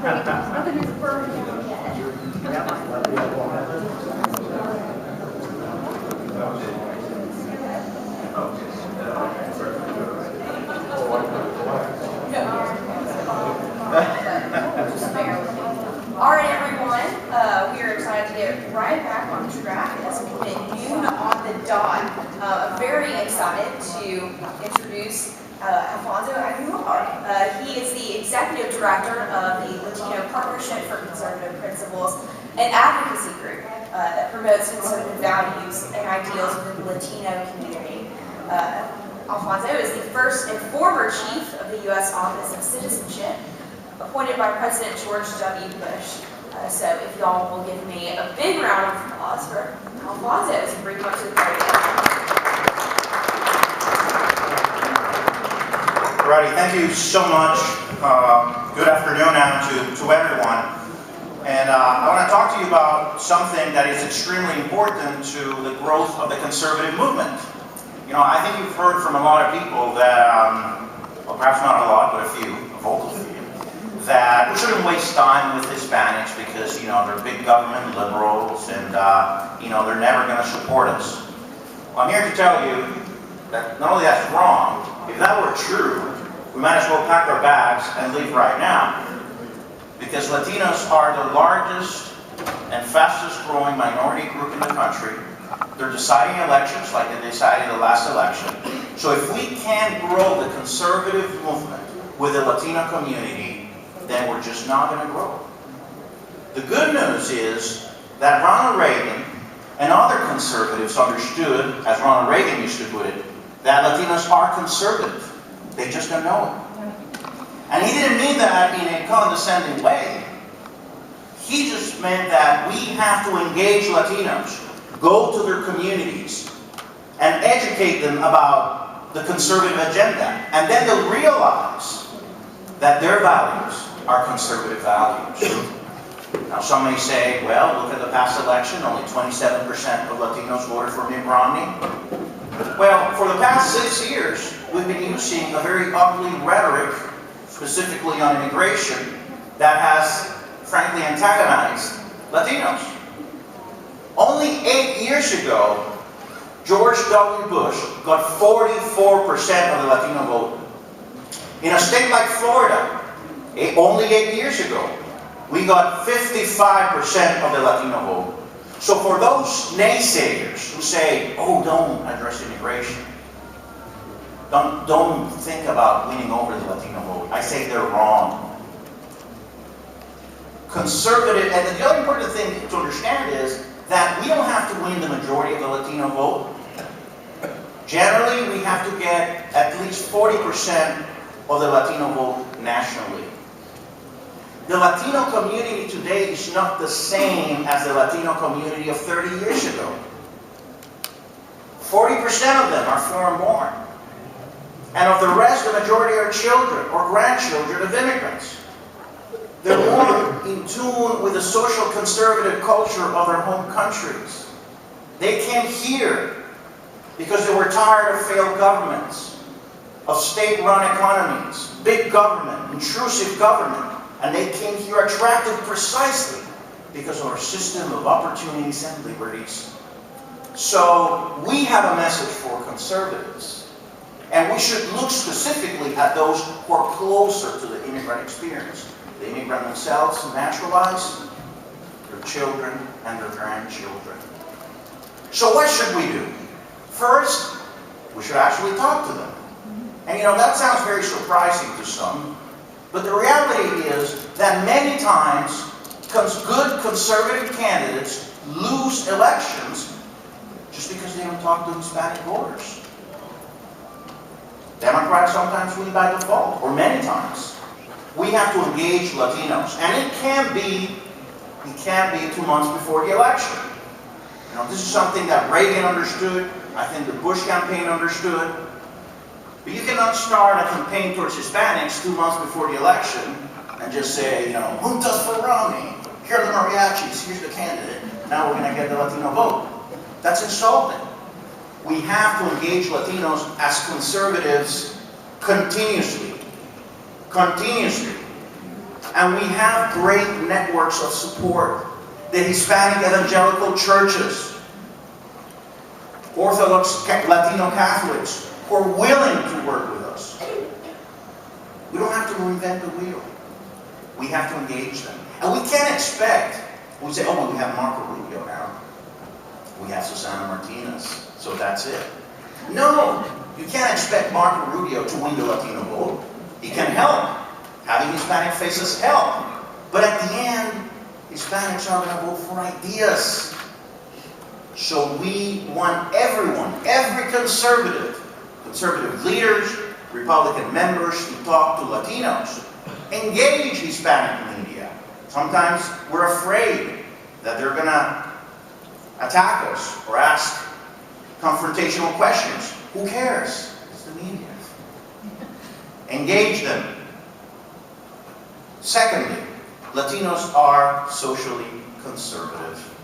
Nothing is perfect yet. All right, everyone. We are excited to get right back on track as we hit noon on the dot. Very excited to introduce Alfonso Aguilar. He is the Executive Director of the Latino Partnership for Conservative Principles, an advocacy group that promotes conservative values and ideals within the Latino community. Alfonso is the first and former chief of the U.S. Office of Citizenship, appointed by President George W. Bush. So if y'all will give me a big round of applause for Alfonso as we bring him up to the podium. Alrighty, thank you so much. Good afternoon now to everyone. And I want to talk to you about something that is extremely important to the growth of the conservative movement. You know, I think you've heard from a lot of people that, well, perhaps not a lot, but a few, a vocal few, that we shouldn't waste time with Hispanics because, you know, they're big government liberals and, you know, they're never going to support us. Well, I'm here to tell you that not only that's wrong, if that were true, we might as well pack our bags and leave right now. Because Latinos are the largest and fastest growing minority group in the country. They're deciding elections like they decided the last election. So if we can't grow the conservative movement with the Latino community, then we're just not going to grow. The good news is that Ronald Reagan and other conservatives understood, as Ronald Reagan used to put it, that Latinos are conservative. They just don't know it. And he didn't mean that in a condescending way. He just meant that we have to engage Latinos, go to their communities, and educate them about the conservative agenda. And then they'll realize that their values are conservative values. Now some may say, well, look at the past election, only 27% of Latinos voted for Mitt Romney. Well, for the past 6 years, we've been using a very ugly rhetoric, specifically on immigration, that has, frankly, antagonized Latinos. Only 8 years ago, George W. Bush got 44% of the Latino vote. In a state like Florida, only 8 years ago, we got 55% of the Latino vote. So for those naysayers who say, oh, don't address immigration, don't think about winning over the Latino vote, I say they're wrong. Conservative, and the other important thing to understand is that we don't have to win the majority of the Latino vote. Generally, we have to get at least 40% of the Latino vote nationally. The Latino community today is not the same as the Latino community of 30 years ago. 40% of them are foreign-born. And of the rest, the majority are children or grandchildren of immigrants. They're more in tune with the social conservative culture of their home countries. They came here because they were tired of failed governments, of state-run economies, big government, intrusive government. And they came here attracted precisely because of our system of opportunities and liberties. So we have a message for conservatives. And we should look specifically at those who are closer to the immigrant experience. The immigrant themselves naturalized, their children, and their grandchildren. So what should we do? First, we should actually talk to them. And you know, that sounds very surprising to some. But the reality is that many times good conservative candidates lose elections just because they don't talk to Hispanic voters. Democrats sometimes win by default, or many times. We have to engage Latinos, and it can be 2 months before the election. You know, this is something that Reagan understood. I think the Bush campaign understood. But you cannot start a campaign towards Hispanics 2 months before the election and just say, you know, juntas for Romney. Here are the mariachis. Here's the candidate. Now we're going to get the Latino vote. That's insulting. We have to engage Latinos as conservatives continuously. Continuously. And we have great networks of support. The Hispanic evangelical churches, Orthodox Latino Catholics, who are willing to work with us. We don't have to reinvent the wheel. We have to engage them. And we can't expect, we say, oh, well, we have Marco Rubio now. We have Susana Martinez, so that's it. No, you can't expect Marco Rubio to win the Latino vote. He can help. Having Hispanic faces help. But at the end, Hispanics are going to vote for ideas. So we want everyone, every conservative leaders, Republican members to talk to Latinos. Engage Hispanic media. Sometimes we're afraid that they're going to attack us or ask confrontational questions. Who cares? It's the media. Engage them. Secondly, Latinos are socially conservative.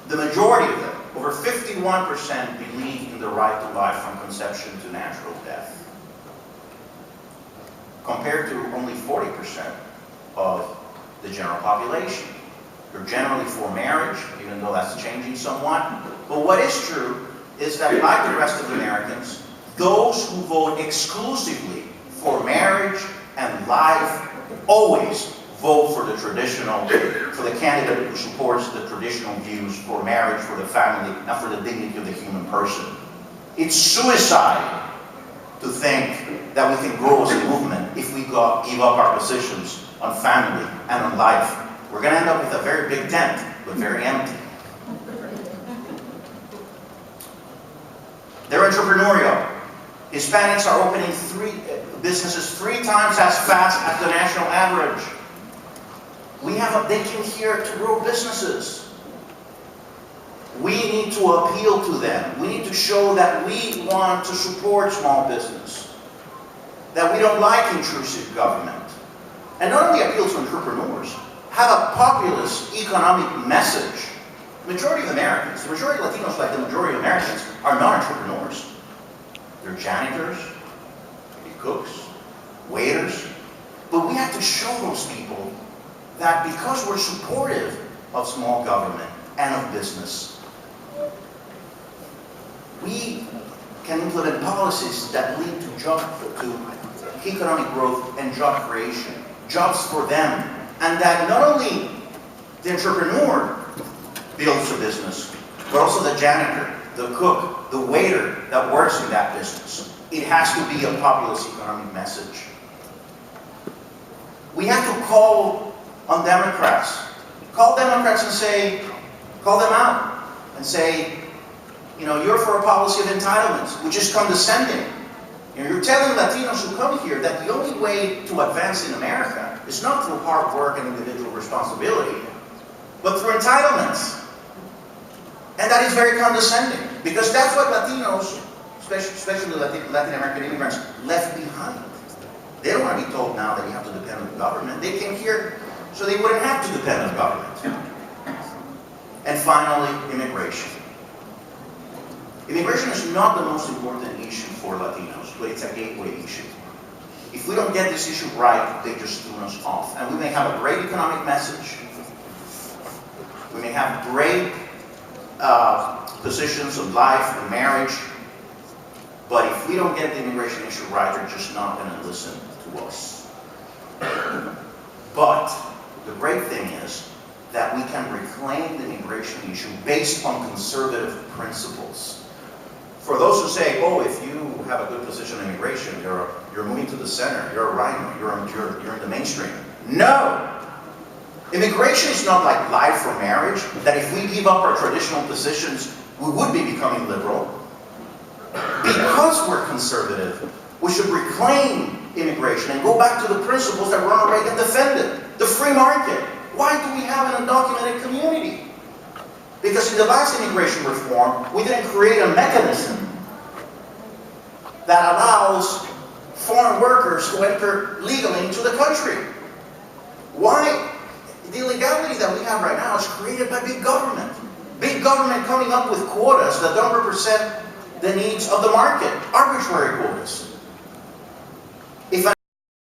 The majority of them, over 51%, believe in the right to life from conception to natural death, compared to only 40% of the general population. They're generally for marriage, even though that's changing somewhat. But what is true is that, like the rest of Americans, those who vote exclusively for marriage and life always vote for the candidate who supports the traditional views for marriage, for the family, and for the dignity of the human person. It's suicide to think that we can grow as a movement if we give up our positions on family and on life. We're going to end up with a very big tent, but very empty. They're entrepreneurial. Hispanics are opening businesses 3 times as fast as the national average. They came here to grow businesses. We need to appeal to them. We need to show that we want to support small business, that we don't like intrusive government. And not only appeal to entrepreneurs, have a populist economic message. The majority of Americans, the majority of Latinos, like the majority of Americans, are not entrepreneurs. They're janitors, maybe cooks, waiters. But we have to show those people that because we're supportive of small government and of business, we can implement policies that lead to economic growth and job creation, jobs for them, and that not only the entrepreneur builds a business, but also the janitor, the cook, the waiter that works in that business. It has to be a populist economic message. We have to call on Democrats. Call Democrats and call them out and say, you're for a policy of entitlements, which is condescending. You're telling Latinos who come here that the only way to advance in America is not through hard work and individual responsibility, but through entitlements. And that is very condescending, because that's what Latinos, especially Latin American immigrants, left behind. They don't want to be told now that you have to depend on the government. They came here so they wouldn't have to depend on the government. And finally, immigration. Immigration is not the most important issue for Latinos, but it's a gateway issue. If we don't get this issue right, they just tune us off. And we may have a great economic message. We may have great positions of life and marriage. But if we don't get the immigration issue right, they're just not going to listen to us. But the great thing is that we can reclaim the immigration issue based on conservative principles. For those who say, oh, if you have a good position on immigration, you're moving to the center, you're a rhino, you're in the mainstream. No! Immigration is not like life or marriage, that if we give up our traditional positions, we would be becoming liberal. Because we're conservative, we should reclaim immigration and go back to the principles that Ronald Reagan defended. The free market. Why do we have an undocumented community? Because in the last immigration reform, we didn't create a mechanism that allows foreign workers to enter legally into the country. Why? The illegality that we have right now is created by big government. Big government coming up with quotas that don't represent the needs of the market. Arbitrary quotas. If